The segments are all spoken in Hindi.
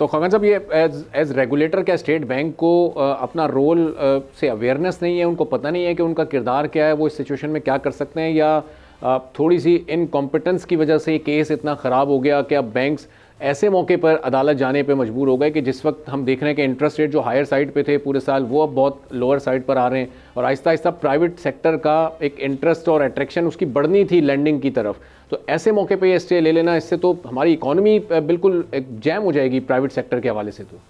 तो खान साहब, ये एज रेगुलेटर क्या स्टेट बैंक को अपना रोल से अवेयरनेस नहीं है, उनको पता नहीं है कि उनका किरदार क्या है, वो इस सिचुएशन में क्या कर सकते हैं, या थोड़ी सी इनकॉम्पिटेंस की वजह से ये केस इतना ख़राब हो गया कि अब बैंक्स ऐसे मौके पर अदालत जाने पे मजबूर हो गए कि जिस वक्त हम देख रहे हैं कि इंटरेस्ट रेट जो हायर साइड पे थे पूरे साल, वो अब बहुत लोअर साइड पर आ रहे हैं, और आहिस्ता आहिस्ता प्राइवेट सेक्टर का एक इंटरेस्ट और अट्रैक्शन उसकी बढ़नी थी लैंडिंग की तरफ। तो ऐसे मौके पे ये स्टे ले लेना, इससे तो हमारी इकॉनमी बिल्कुल एक जैम हो जाएगी प्राइवेट सेक्टर के हवाले से। तो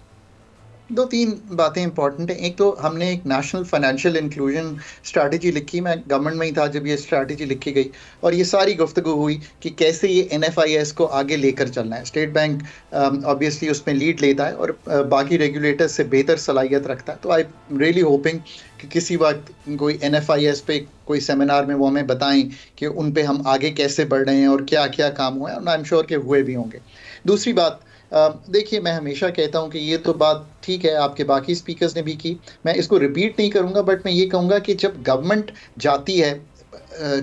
दो तीन बातें इंपॉर्टेंट हैं। एक तो हमने एक नेशनल फाइनेंशियल इंक्लूजन स्ट्रैटेजी लिखी, मैं गवर्नमेंट में ही था जब ये स्ट्रैटेजी लिखी गई, और ये सारी गुफ्तगू हुई कि कैसे ये NFIS को आगे लेकर चलना है। स्टेट बैंक ऑब्वियसली उसमें लीड लेता है और बाकी रेगुलेटर्स से बेहतर सलाहियत रखता है। तो आई रियली होपिंग कि किसी वक्त कोई NFIS पे कोई सेमिनार में वो हमें बताएं कि उन पे हम आगे कैसे बढ़ रहे हैं और क्या क्या काम हुए, और आई एम श्योर कि हुए भी होंगे। दूसरी बात, देखिए, मैं हमेशा कहता हूं कि ये तो बात ठीक है, आपके बाकी स्पीकर्स ने भी की, मैं इसको रिपीट नहीं करूंगा, बट मैं ये कहूंगा कि जब गवर्नमेंट जाती है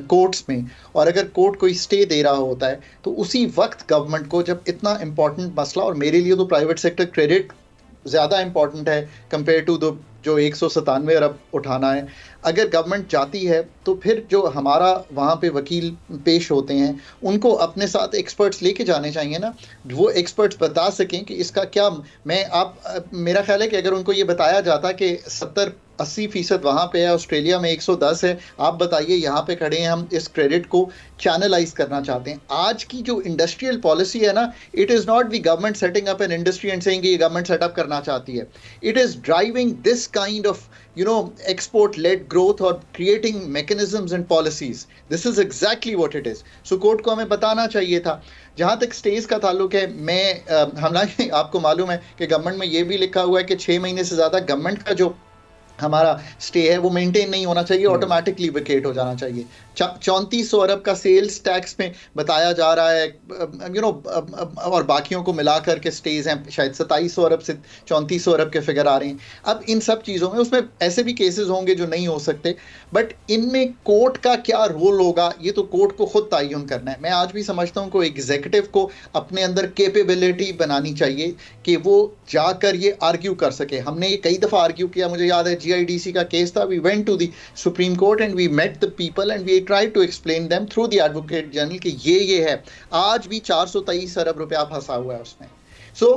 कोर्ट्स में और अगर कोर्ट कोई स्टे दे रहा होता है, तो उसी वक्त गवर्नमेंट को, जब इतना इंपॉर्टेंट मसला, और मेरे लिए तो प्राइवेट सेक्टर क्रेडिट ज़्यादा इंपॉर्टेंट है कंपेयर टू जो 197 अरब उठाना है, अगर गवर्नमेंट जाती है तो फिर जो हमारा वहाँ पे वकील पेश होते हैं उनको अपने साथ एक्सपर्ट्स लेके जाने चाहिए ना, वो एक्सपर्ट्स बता सकें कि इसका क्या। मेरा ख्याल है कि अगर उनको ये बताया जाता कि 70-80% वहाँ पे है, ऑस्ट्रेलिया में 110 है, आप बताइए यहाँ पे खड़े हैं, हम इस क्रेडिट को चैनलाइज करना चाहते हैं। आज की जो इंडस्ट्रियल पॉलिसी है ना, it is not the government setting up an industry and saying ये गवर्नमेंट सेटअप करना चाहती है, it is driving this kind of export led growth or creating mechanisms and policies. This is exactly what it is. So court को हमें बताना चाहिए था। जहाँ तक स्टेज का ताल्लुक है, आपको मालूम है कि गवर्नमेंट में ये भी लिखा हुआ है कि 6 महीने से ज़्यादा गवर्नमेंट का जो हमारा स्टे है वो मेंटेन नहीं होना चाहिए, ऑटोमेटिकली वेकेट हो जाना चाहिए। 3400 अरब का सेल्स टैक्स में बताया जा रहा है, और बाकियों को मिला करके स्टेज हैं, शायद 2700 अरब से 3400 अरब के फिगर आ रहे हैं। अब इन सब चीज़ों में, उसमें ऐसे भी केसेस होंगे जो नहीं हो सकते, बट इनमें कोर्ट का क्या रोल होगा ये तो कोर्ट को खुद तयन करना है। मैं आज भी समझता हूँ कि एग्जीक्यूटिव को अपने अंदर कैपेबिलिटी बनानी चाहिए कि वो जाकर ये आर्ग्यू कर सके। हमने ये कई दफ़ा आर्ग्यू किया, मुझे याद है GIDC का केस था, we went to the supreme court and we met the people and we try to explain them through the advocate general कि ये है। आज भी 423 अरब रुपया फंसा हुआ है उसमें। So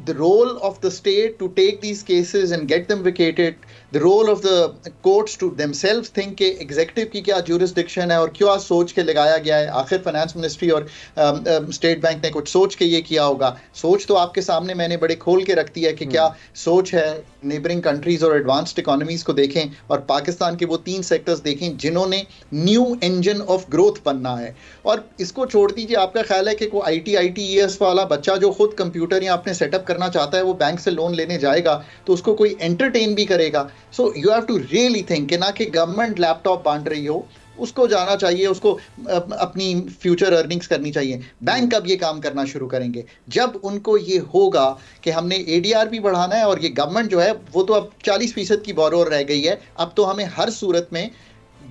the role of the state to take these cases and get them vacated, the role of the courts to themselves think कि executive की क्या jurisdiction है और क्या सोच के लगाया गया है। आखिर फाइनेंस मिनिस्ट्री और स्टेट बैंक ने कुछ सोच के ये किया होगा। सोच तो आपके सामने मैंने बड़े खोल के रख दिया कि क्या सोच है। नेबरिंग कंट्रीज और एडवांस्ड इकोनॉमीज को देखें और पाकिस्तान के वो 3 सेक्टर्स देखें जिन्होंने न्यू इंजन ऑफ ग्रोथ बनना है। और इसको छोड़ दीजिए, आपका ख्याल है कि कोई ITES वाला बच्चा जो खुद कंप्यूटर या अपने सेटअप करना चाहता है वो बैंक से लोन लेने जाएगा तो उसको कोई एंटरटेन भी करेगा? So you have to really think कि ना कि गवर्नमेंट लैपटॉप बांट रही हो, उसको जाना चाहिए, उसको अपनी फ्यूचर अर्निंग्स करनी चाहिए। बैंक अब ये काम करना शुरू करेंगे जब उनको ये होगा कि हमने ADR भी बढ़ाना है, और ये गवर्नमेंट जो है वो तो अब 40% की बोरोवर रह गई है, अब तो हमें हर सूरत में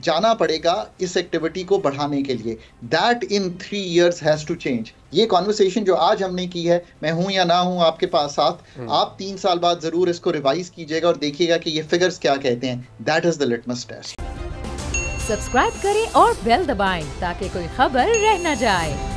जाना पड़ेगा इस एक्टिविटी को बढ़ाने के लिए। That in 3 years has to change. ये कॉन्वर्सेशन जो आज हमने की है, मैं हूं या ना हूं आपके पास साथ, आप 3 साल बाद जरूर इसको रिवाइज कीजिएगा और देखिएगा कि ये फिगर्स क्या कहते हैं। That is the litmus test. Subscribe करें और बेल दबाएं ताकि कोई खबर रह न जाए।